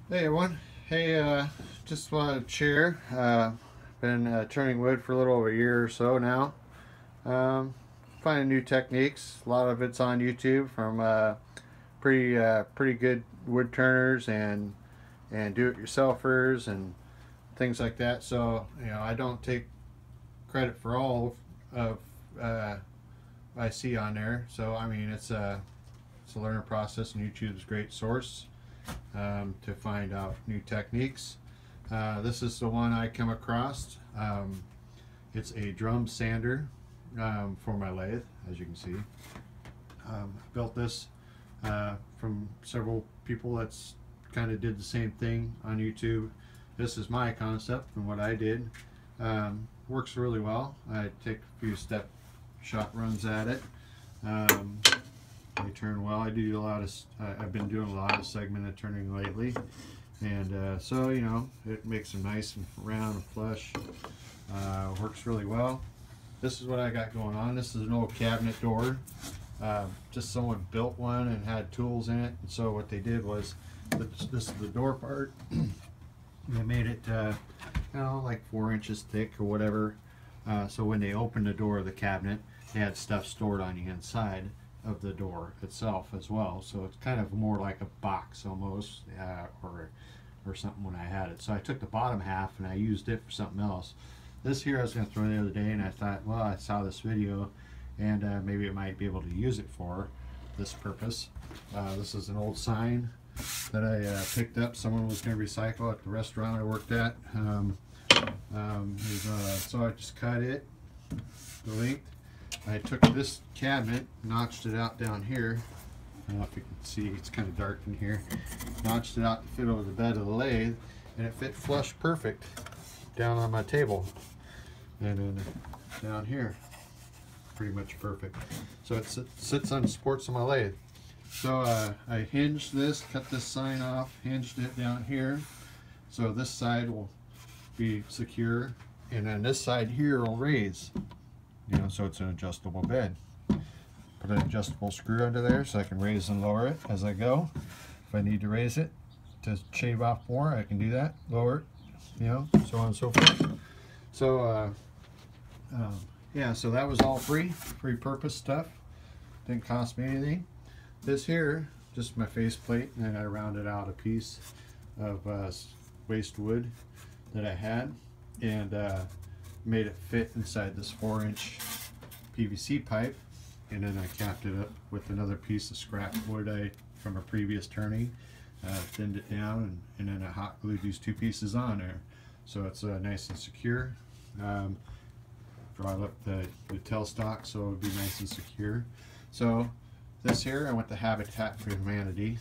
Hey everyone. Hey, just wanted to share. Been turning wood for a little over a year or so now. Um, Finding new techniques. A lot of it's on YouTube from pretty good wood turners and do-it-yourselfers and things like that. So I don't take credit for all of I see on there. So I mean, it's a learning process, and YouTube's a great source to find out new techniques. This is the one I come across. It's a drum sander for my lathe, as you can see. Built this from several people that's kind of did the same thing on YouTube. This is my concept and what I did. Works really well. I take a few shot runs at it. They turn well. I've been doing a lot of segmented turning lately, and so it makes them nice and round and flush. Works really well. This is what I got going on. This is an old cabinet door. Just someone built one and had tools in it, and so what they did was, this is the door part. They made it like 4 inches thick or whatever, so when they opened the door of the cabinet, they had stuff stored on the inside of the door itself as well. So it's kind of more like a box almost, or something when I had it. So I took the bottom half and I used it for something else. This here I was going to throw the other day, and I thought, well, I saw this video and maybe I might be able to use it for this purpose. This is an old sign that I picked up. Someone was going to recycle at the restaurant I worked at. So I just cut it the length. I took this cabinet, notched it out down here. I don't know if you can see, it's kind of dark in here. Notched it out to fit over the bed of the lathe, and it fit flush perfect down on my table. And then down here, pretty much perfect. So it sits on the supports of my lathe. So I hinged this, cut this sign off, hinged it down here. So this side will be secure, and then this side here will raise. So it's an adjustable bed. Put an adjustable screw under there so I can raise and lower it as I go. If I need to raise it to shave off more, I can do that, lower it, so on and so forth. So yeah, so that was all free purpose stuff. Didn't cost me anything. This here, just my faceplate, and then I rounded out a piece of waste wood that I had, and made it fit inside this 4-inch PVC pipe, and then I capped it up with another piece of scrap wood from a previous turning, thinned it down, and then I hot glued these two pieces on there, so it's nice and secure. Brought up the tailstock so it would be nice and secure. So this here, I went to Habitat for Humanity.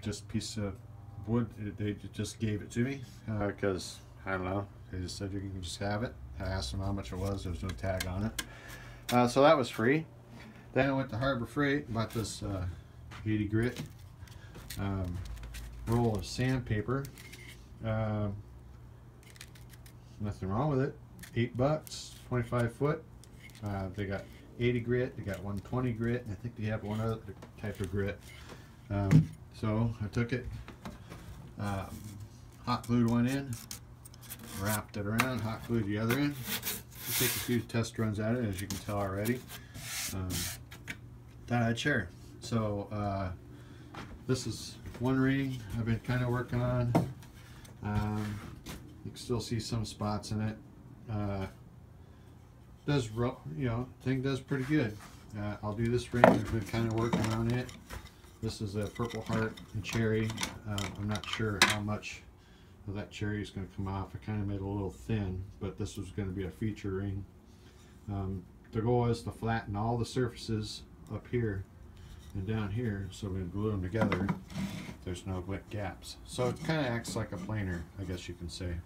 Just a piece of wood. They just gave it to me because I don't know. They just said you can just have it. I asked them how much it was. There was no tag on it. So that was free. Then I went to Harbor Freight and bought this 80 grit roll of sandpaper. Nothing wrong with it. $8, 25 foot. They got 80 grit. They got 120 grit. And I think they have one other type of grit. So I took it, hot glued one in, wrapped it around, hot glued the other end. I'll take a few test runs at it, as you can tell already. That I'd share. So this is one ring I've been kind of working on. You can still see some spots in it. Thing does pretty good. I'll do this ring. I've been kind of working on it. This is a Purple Heart and cherry. I'm not sure how much of that cherry is going to come off. I kind of made it a little thin, but this was going to be a feature ring. The goal is to flatten all the surfaces up here and down here, so we can glue them together. There's no wet gaps. So it kind of acts like a planer, I guess you can say.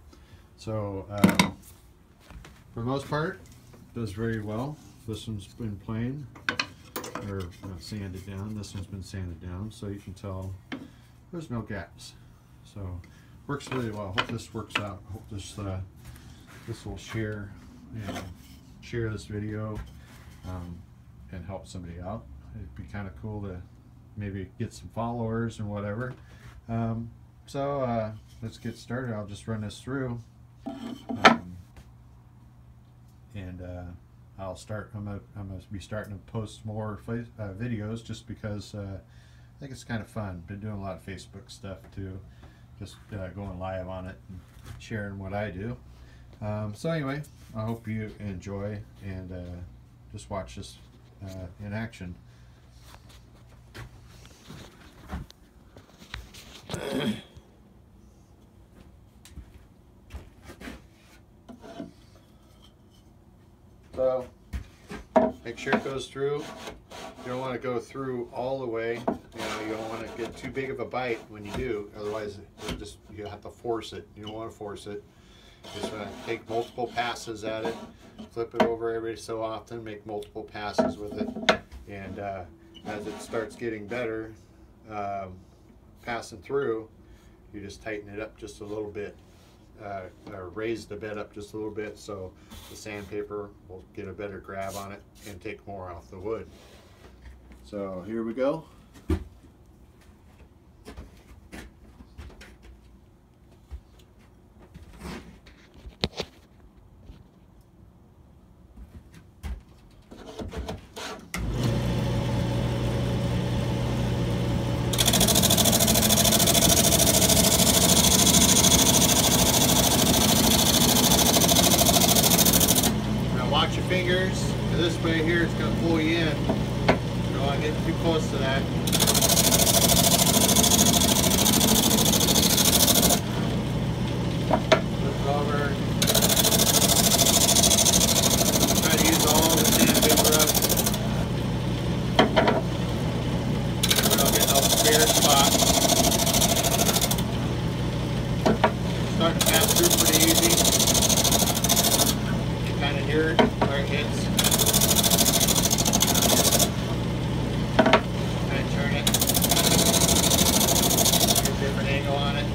So for the most part, it does very well. This one's been plain, or sanded down. This one's been sanded down, so you can tell there's no gaps. So works really well. Hope this works out. Hope this will share this video and help somebody out. It'd be kind of cool to maybe get some followers and whatever. Let's get started. I'll just run this through, and I'll start. I'm gonna be starting to post more videos just because I think it's kind of fun. Been doing a lot of Facebook stuff too, just going live on it and sharing what I do. So anyway, I hope you enjoy and just watch this in action. So make sure it goes through. You don't want to go through all the way. You don't want to get too big of a bite when you do. Otherwise, you have to force it. You don't want to force it. Just want to take multiple passes at it. Flip it over every so often. Make multiple passes with it. And as it starts getting better, passing through, you just tighten it up just a little bit. Or raise the bed up just a little bit so the sandpaper will get a better grab on it and take more off the wood. So here we go. Watch your fingers. This way here, it's going to pull you in. You don't want to get too close to that. Flip it over. Try to use all the sandpaper up. We don't get no spare spots. Starting to pass through pretty easy. Kind of hear it where it hits. Kind of turn it. Get a different angle on it.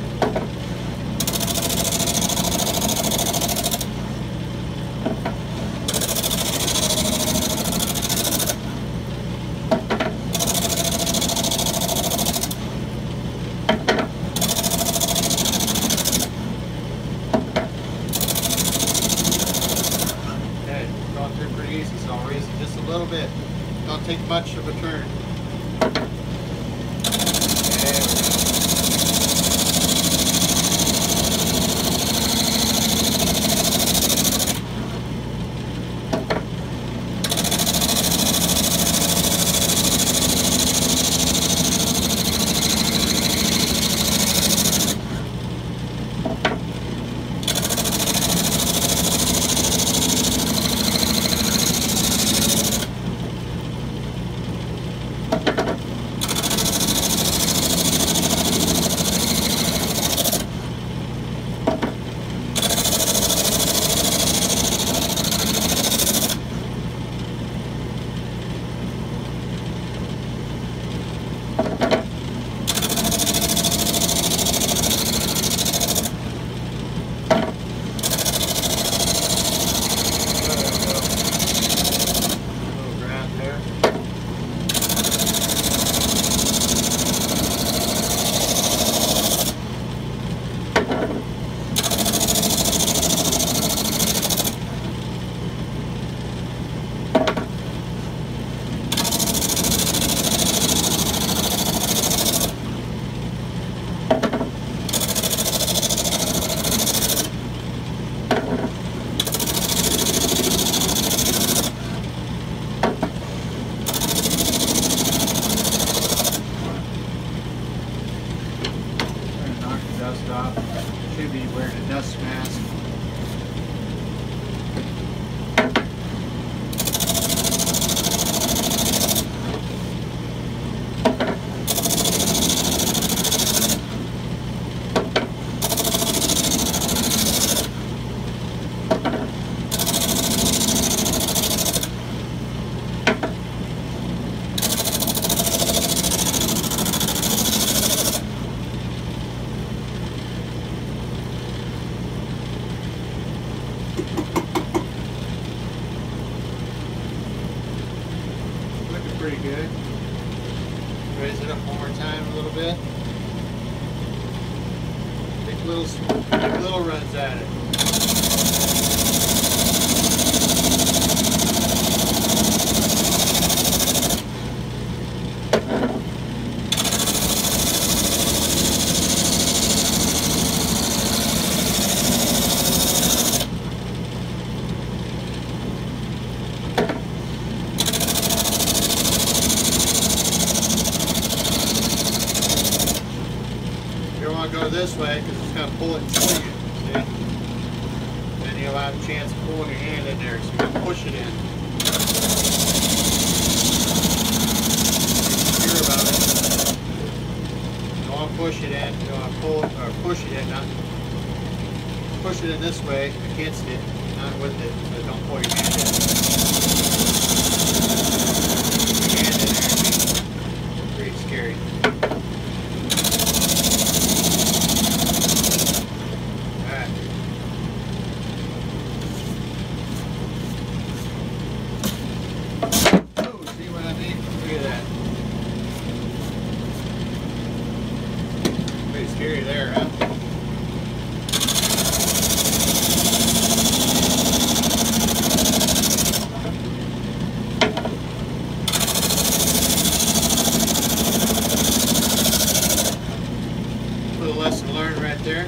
raise it up one more time a little bit. Make little runs at it. Go this way because it's going to pull it and swing it. See? Then you'll have a chance of pulling your hand in there, so you're going to push it in. Be sure about it. You don't want to push it in. You don't want to pull it or push it in. Not push it in this way against it, not with it. So don't pull your hand in. Your hand in there would be pretty scary. Scary there, huh? Little lesson learned right there.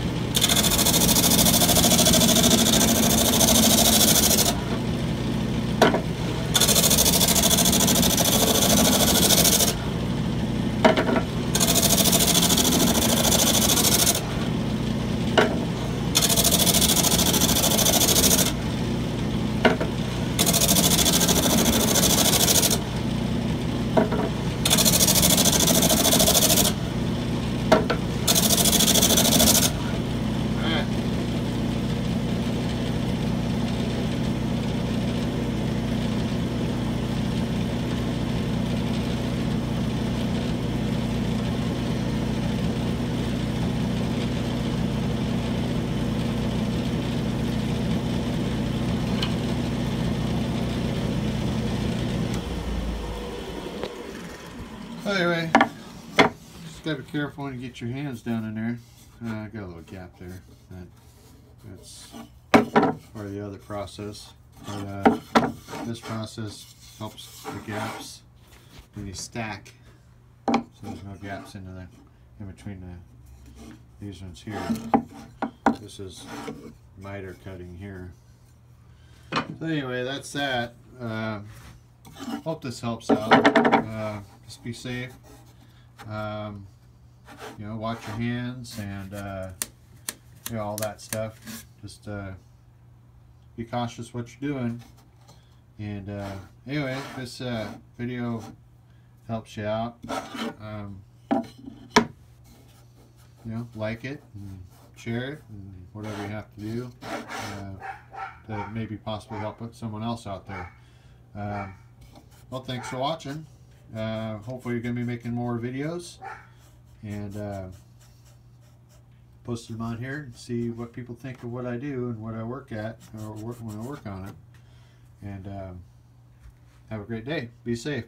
Anyway, just gotta be careful when you get your hands down in there. I got a little gap there. That's part of the other process. But this process helps the gaps when you stack, so there's no gaps in between these ones here. This is miter cutting here. So anyway, that's that. Hope this helps out. Just be safe. You know, watch your hands and you know, all that stuff. Just be cautious what you're doing. And anyway, if this video helps you out, you know, like it and share it and whatever you have to do to maybe possibly help someone else out there. Well, thanks for watching. Hopefully you're going to be making more videos and post them on here and see what people think of what I do and what I work at or when I work on it. And have a great day. Be safe.